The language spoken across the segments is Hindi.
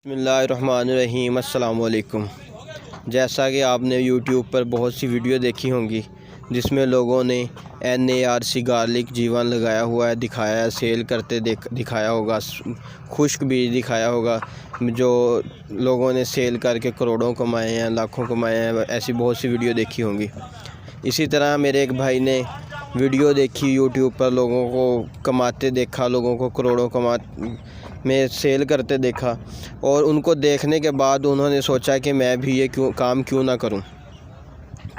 बिस्मिल्लाहिर्रहमानिर्रहीम अस्सलाम वालेकुम। जैसा कि आपने यूट्यूब पर बहुत सी वीडियो देखी होंगी जिसमें लोगों ने NARC गार्लिक जीवन लगाया हुआ है, दिखाया है, सेल करते दिखाया होगा, खुश्क बीज दिखाया होगा, जो लोगों ने सेल करके करोड़ों कमाए हैं, लाखों कमाए हैं। ऐसी बहुत सी वीडियो देखी होंगी। इसी तरह मेरे एक भाई ने वीडियो देखी यूट्यूब पर, लोगों को कमाते देखा, लोगों को करोड़ों में सेल करते देखा, और उनको देखने के बाद उन्होंने सोचा कि मैं भी ये काम क्यों ना करूं।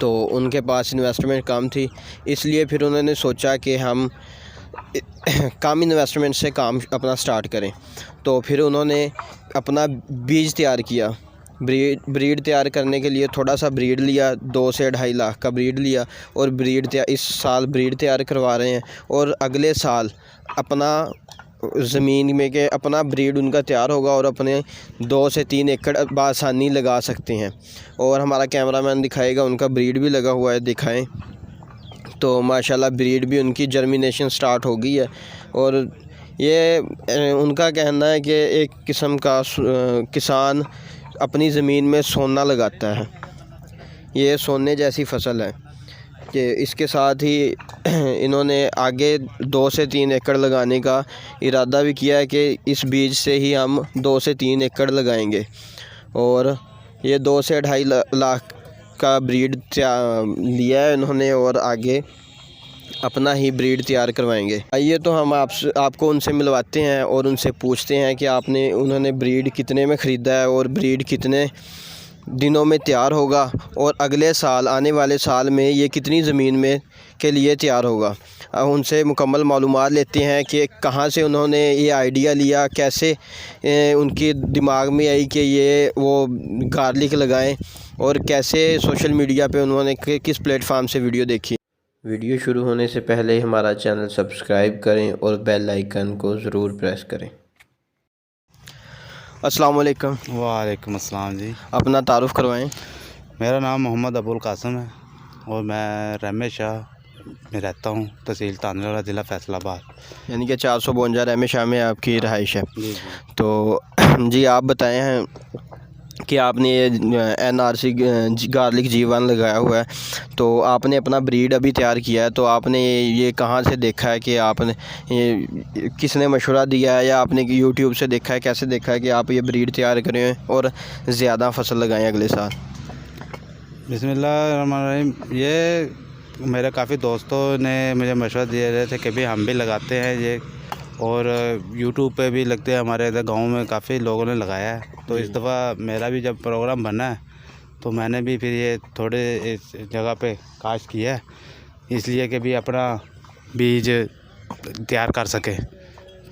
तो उनके पास इन्वेस्टमेंट कम थी, इसलिए फिर उन्होंने सोचा कि हम कम इन्वेस्टमेंट से काम अपना स्टार्ट करें। तो फिर उन्होंने अपना बीज तैयार किया। ब्रीड तैयार करने के लिए थोड़ा सा ब्रीड लिया, 2 से 2.5 लाख का ब्रीड लिया, और इस साल ब्रीड तैयार करवा रहे हैं। और अगले साल अपना ज़मीन में के अपना ब्रीड उनका तैयार होगा और अपने 2 से 3 एकड़ बआसानी लगा सकते हैं। और हमारा कैमरामैन दिखाएगा, उनका ब्रीड भी लगा हुआ है, दिखाएं। तो माशाल्लाह ब्रीड भी उनकी जर्मिनेशन स्टार्ट हो गई है। और ये उनका कहना है कि एक किस्म का किसान अपनी ज़मीन में सोना लगाता है। ये सोने जैसी फसल है कि इसके साथ ही इन्होंने आगे 2 से 3 एकड़ लगाने का इरादा भी किया है कि इस बीज से ही हम 2 से 3 एकड़ लगाएंगे। और ये 2 से 2.5 लाख का ब्रीड लिया है इन्होंने, और आगे अपना ही ब्रीड तैयार करवाएंगे। आइए तो हम आपको उनसे मिलवाते हैं और उनसे पूछते हैं कि उन्होंने ब्रीड कितने में ख़रीदा है और ब्रीड कितने दिनों में तैयार होगा, और अगले साल आने वाले साल में ये कितनी ज़मीन में के लिए तैयार होगा। उनसे मुकम्मल मालूमात लेते हैं कि कहाँ से उन्होंने ये आइडिया लिया, कैसे उनके दिमाग में आई कि ये वो गार्लिक लगाएं, और कैसे सोशल मीडिया पे उन्होंने किस प्लेटफार्म से वीडियो देखी। वीडियो शुरू होने से पहले हमारा चैनल सब्सक्राइब करें और बेल आइकन को ज़रूर प्रेस करें। अस्सलाम वालेकुम। वालेकुम अस्सलाम जी। अपना तारुफ़ करवाएं। मेरा नाम मोहम्मद अबुल कासिम है और मैं रहमत शाह में रहता हूँ, तहसील तानला, ज़िला फैसलाबाद। यानी कि 452 रहमत शाह में आपकी रहाइश है। जी। तो जी आप बताएं हैं कि आपने ये NRC गार्लिक जीवन लगाया हुआ है, तो आपने अपना ब्रीड अभी तैयार किया है, तो आपने ये कहाँ से देखा है कि आपने ये किसने मशवरा दिया है, या आपने यूट्यूब से देखा है, कैसे देखा है कि आप ये ब्रीड तैयार करें और ज़्यादा फसल लगाएं अगले साल। बिस्मिल्लाहिर्रहमानिर्रहीम। ये मेरे काफ़ी दोस्तों ने मुझे मशवरा दिए रहे थे कि भाई हम भी लगाते हैं ये, और यूट्यूब पे भी लगते हैं, हमारे इधर गाँव में काफ़ी लोगों ने लगाया है। तो इस दफ़ा मेरा भी जब प्रोग्राम बना है तो मैंने भी फिर ये थोड़े इस जगह पे काश्त किया है, इसलिए कि भी अपना बीज तैयार कर सके,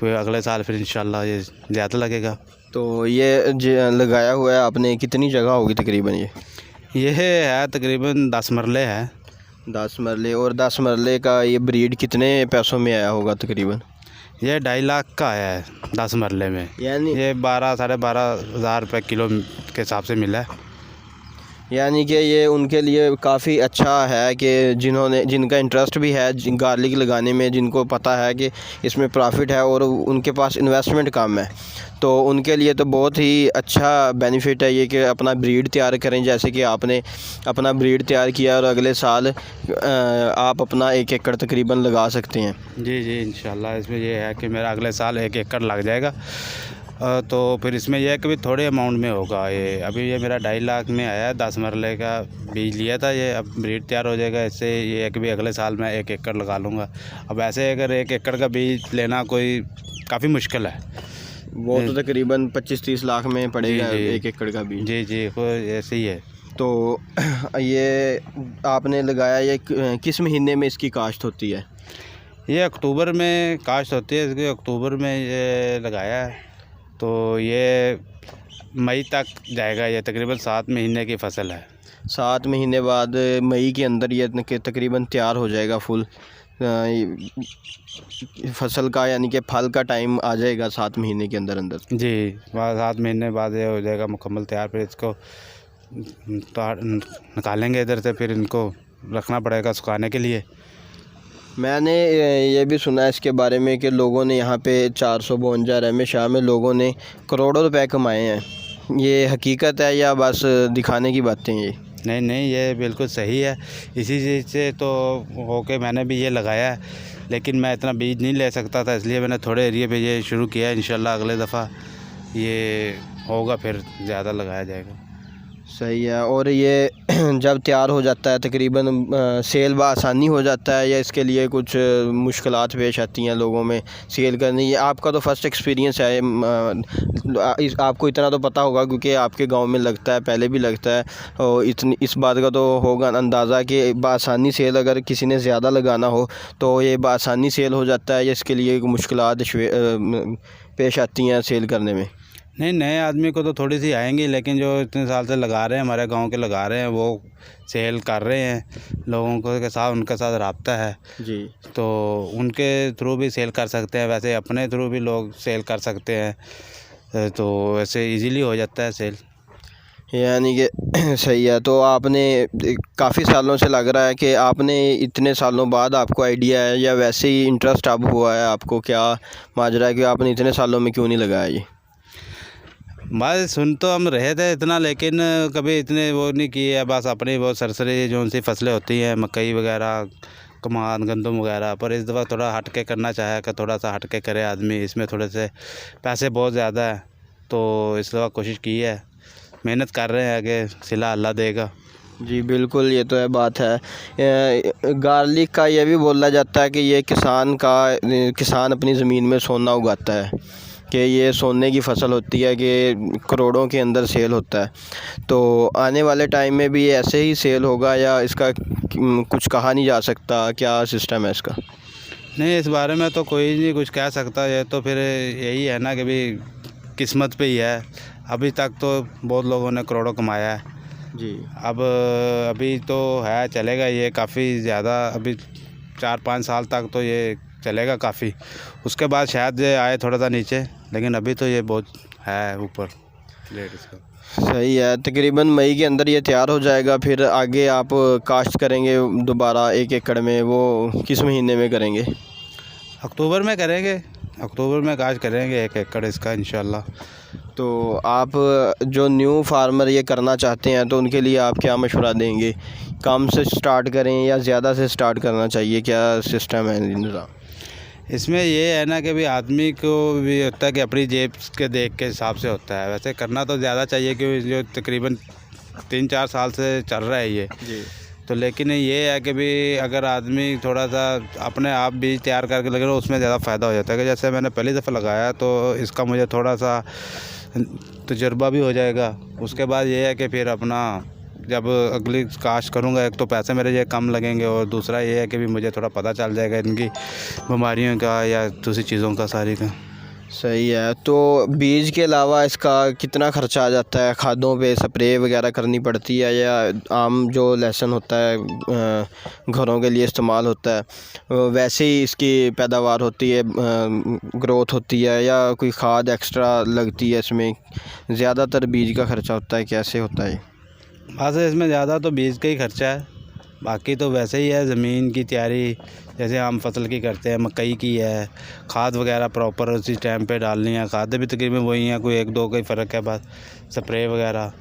फिर अगले साल फिर इंशाल्लाह ये ज़्यादा लगेगा। तो ये लगाया हुआ है आपने, कितनी जगह होगी तकरीबन? ये है तकरीबन 10 मरले है। 10 मरले। और 10 मरले का ये ब्रीड कितने पैसों में आया होगा तकरीबन? ये 2.5 लाख का आया है 10 मरले में, यानी ये 12 साढ़े 12 हज़ार रुपये किलो के हिसाब से मिला है। यानी कि ये उनके लिए काफ़ी अच्छा है कि जिनका इंटरेस्ट भी है गार्लिक लगाने में, जिनको पता है कि इसमें प्रॉफिट है और उनके पास इन्वेस्टमेंट कम है, तो उनके लिए तो बहुत ही अच्छा बेनिफिट है ये कि अपना ब्रीड तैयार करें। जैसे कि आपने अपना ब्रीड तैयार किया और अगले साल आप अपना 1 एकड़ तकरीबन लगा सकते हैं। जी जी, इंशाल्लाह। इसमें ये है कि मेरा अगले साल 1 एकड़ लग जाएगा। तो फिर इसमें यह है कि भी थोड़े अमाउंट में होगा। ये अभी ये मेरा 2.5 लाख में आया, 10 मरले का बीज लिया था। ये अब ब्रीड तैयार हो जाएगा, इससे ये है कि भी अगले साल मैं 1 एकड़ लगा लूँगा। अब ऐसे अगर 1 एकड़ का बीज लेना कोई काफ़ी मुश्किल है, वो तो तकरीबन 25-30 लाख में पड़ेगा 1 एकड़ का बीज। जी जी, ऐसे ही है। तो ये आपने लगाया, ये किस महीने में इसकी काश्त होती है? ये अक्टूबर में काश्त होती है इसकी, अक्टूबर में ये लगाया है, तो ये मई तक जाएगा। ये तकरीबन 7 महीने की फ़सल है। 7 महीने बाद मई के अंदर ये तकरीबन तैयार हो जाएगा फुल फसल का, यानी कि फल का टाइम आ जाएगा 7 महीने के अंदर अंदर। जी, 7 महीने बाद ये हो जाएगा मुकम्मल तैयार। फिर इसको निकालेंगे इधर से, फिर इनको रखना पड़ेगा सुखाने के लिए। मैंने ये भी सुना है इसके बारे में कि लोगों ने यहाँ पे 452 रहमत शाह में लोगों ने करोड़ों रुपए कमाए हैं। ये हकीकत है या बस दिखाने की बातें हैं ये? नहीं नहीं, ये बिल्कुल सही है। इसी चीज़ से तो होके मैंने भी ये लगाया है, लेकिन मैं इतना बीज नहीं ले सकता था, इसलिए मैंने थोड़े एरिए पे ये शुरू किया है। इंशाल्लाह अगले दफ़ा ये होगा फिर ज़्यादा लगाया जाएगा। सही है। और ये जब तैयार हो जाता है तकरीबन सेल बआसानी हो जाता है या इसके लिए कुछ मुश्किलात पेश आती हैं लोगों में सेल करने? ये आपका तो फ़र्स्ट एक्सपीरियंस है, आपको इतना तो पता होगा क्योंकि आपके गांव में लगता है, पहले भी लगता है, और इस बात का तो होगा अंदाज़ा कि बआसानी सेल अगर किसी ने ज़्यादा लगाना हो तो ये बआसानी सेल हो जाता है या इसके लिए मुश्किलात पेश आती हैं सेल करने में? नहीं, नए आदमी को तो थोड़ी सी आएंगी, लेकिन जो इतने साल से लगा रहे हैं, हमारे गांव के लगा रहे हैं, वो सेल कर रहे हैं लोगों को के साथ, उनके साथ रब्ता है जी। तो उनके थ्रू भी सेल कर सकते हैं। वैसे अपने थ्रू भी लोग सेल कर सकते हैं, तो वैसे इजीली हो जाता है सेल। यानी कि सही है। तो आपने काफ़ी सालों से लग रहा है कि आपने इतने सालों बाद आपको आइडिया है या वैसे ही इंटरेस्ट अब हुआ है आपको? क्या माजरा है कि आपने इतने सालों में क्यों नहीं लगाया ये? बस सुन तो हम रहे थे इतना, लेकिन कभी इतने वो नहीं किए। बस अपनी वो सरसरी जो उनसी फसलें होती हैं, मकई वगैरह, कमान, गंदम वगैरह, पर इस दफ़ा थोड़ा हट के करना चाहे कि थोड़ा सा हट के करे आदमी। इसमें थोड़े से पैसे बहुत ज़्यादा है, तो इस दफ़ा कोशिश की है, मेहनत कर रहे हैं, आगे सिला अल्लाह देगा। जी बिल्कुल, ये तो है बात है। गार्लिक का ये भी बोला जाता है कि ये किसान अपनी ज़मीन में सोना उगाता है, कि ये सोने की फ़सल होती है कि करोड़ों के अंदर सेल होता है। तो आने वाले टाइम में भी ऐसे ही सेल होगा या इसका कुछ कहा नहीं जा सकता? क्या सिस्टम है इसका? नहीं, इस बारे में तो कोई नहीं कुछ कह सकता। ये तो फिर यही है ना कि भाई किस्मत पे ही है। अभी तक तो बहुत लोगों ने करोड़ों कमाया है जी। अब अभी तो है, चलेगा ये काफ़ी ज़्यादा। अभी 4-5 साल तक तो ये चलेगा काफ़ी, उसके बाद शायद ये आए थोड़ा सा नीचे, लेकिन अभी तो ये बहुत है ऊपर रेट इसका। सही है। तकरीबन मई के अंदर ये तैयार हो जाएगा, फिर आगे आप काश्त करेंगे दोबारा 1 एकड़ में, वो किस महीने में करेंगे? अक्टूबर में करेंगे, अक्टूबर में काश्त करेंगे 1 एकड़ इसका इंशाल्लाह। तो आप जो न्यू फार्मर ये करना चाहते हैं तो उनके लिए आप क्या मशवरा देंगे? कम से स्टार्ट करें या ज़्यादा से स्टार्ट करना चाहिए? क्या सिस्टम है निज़ाम? इसमें ये है ना कि भाई आदमी को भी होता है कि अपनी जेब के देख के हिसाब से होता है। वैसे करना तो ज़्यादा चाहिए क्योंकि जो तकरीबन 3-4 साल से चल रहा है ये जी। तो, लेकिन ये है कि भाई अगर आदमी थोड़ा सा अपने आप बीज तैयार करके लगे तो उसमें ज़्यादा फ़ायदा हो जाता है। कि जैसे मैंने पहली दफ़ा लगाया तो इसका मुझे थोड़ा सा तजुर्बा भी हो जाएगा। उसके बाद ये है कि फिर अपना जब अगली काश्त करूँगा, एक तो पैसे मेरे ये कम लगेंगे और दूसरा ये है कि भी मुझे थोड़ा पता चल जाएगा इनकी बीमारियों का या दूसरी चीज़ों का सारी का। सही है। तो बीज के अलावा इसका कितना ख़र्चा आ जाता है? खादों पे स्प्रे वगैरह करनी पड़ती है या आम जो लहसुन होता है घरों के लिए इस्तेमाल होता है वैसे ही इसकी पैदावार होती है, ग्रोथ होती है, या कोई खाद एक्स्ट्रा लगती है इसमें? ज़्यादातर बीज का ख़र्चा होता है, कैसे होता है? बस इसमें ज़्यादा तो बीज का ही खर्चा है, बाकी तो वैसे ही है। ज़मीन की तैयारी जैसे हम फसल की करते हैं, मकई की है, खाद वगैरह प्रॉपर उसी टाइम पे डालनी है। खादें भी तकरीबन वही हैं, कोई 1-2 का ही फ़र्क है बस, स्प्रे वगैरह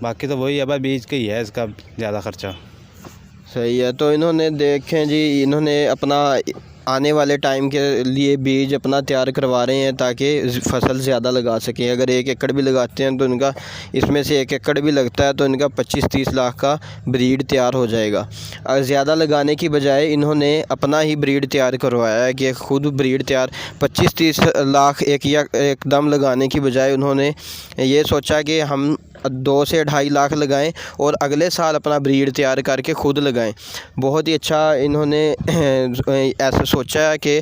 बाकी तो वही है, बस बीज का ही है इसका ज़्यादा खर्चा। सही है। तो इन्होंने देखें जी, इन्होंने अपना आने वाले टाइम के लिए बीज अपना तैयार करवा रहे हैं ताकि फसल ज़्यादा लगा सकें। अगर 1 एकड़ भी लगाते हैं तो इनका इसमें से 1 एकड़ भी लगता है तो इनका 25-30 लाख का ब्रीड तैयार हो जाएगा। और ज़्यादा लगाने की बजाय इन्होंने अपना ही ब्रीड तैयार करवाया है कि खुद ब्रीड तैयार 25-30 लाख एकदम लगाने की बजाय उन्होंने ये सोचा कि हम 2 से 2.5 लाख लगाएं और अगले साल अपना ब्रीड तैयार करके ख़ुद लगाएं। बहुत ही अच्छा इन्होंने ऐसा सोचा है कि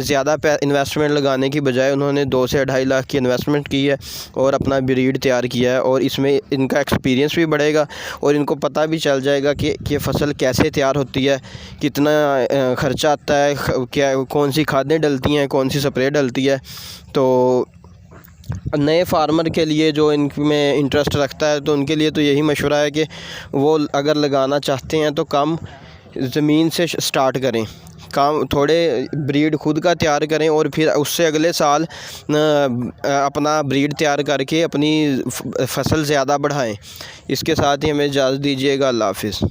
ज़्यादा इन्वेस्टमेंट लगाने की बजाय उन्होंने 2 से 2.5 लाख की इन्वेस्टमेंट की है और अपना ब्रीड तैयार किया है। और इसमें इनका एक्सपीरियंस भी बढ़ेगा और इनको पता भी चल जाएगा कि फ़सल कैसे तैयार होती है, कितना ख़र्चा आता है, क्या कौन सी खादें डलती हैं, कौन सी स्प्रे डलती है। तो नए फार्मर के लिए जो इनमें इंटरेस्ट रखता है तो उनके लिए तो यही मशवरा है कि वो अगर लगाना चाहते हैं तो कम ज़मीन से स्टार्ट करें, काम थोड़े ब्रीड खुद का तैयार करें और फिर उससे अगले साल अपना ब्रीड तैयार करके अपनी फसल ज़्यादा बढ़ाएं। इसके साथ ही हमें इजाज़त दीजिएगा। अल्लाह हाफ़िज़।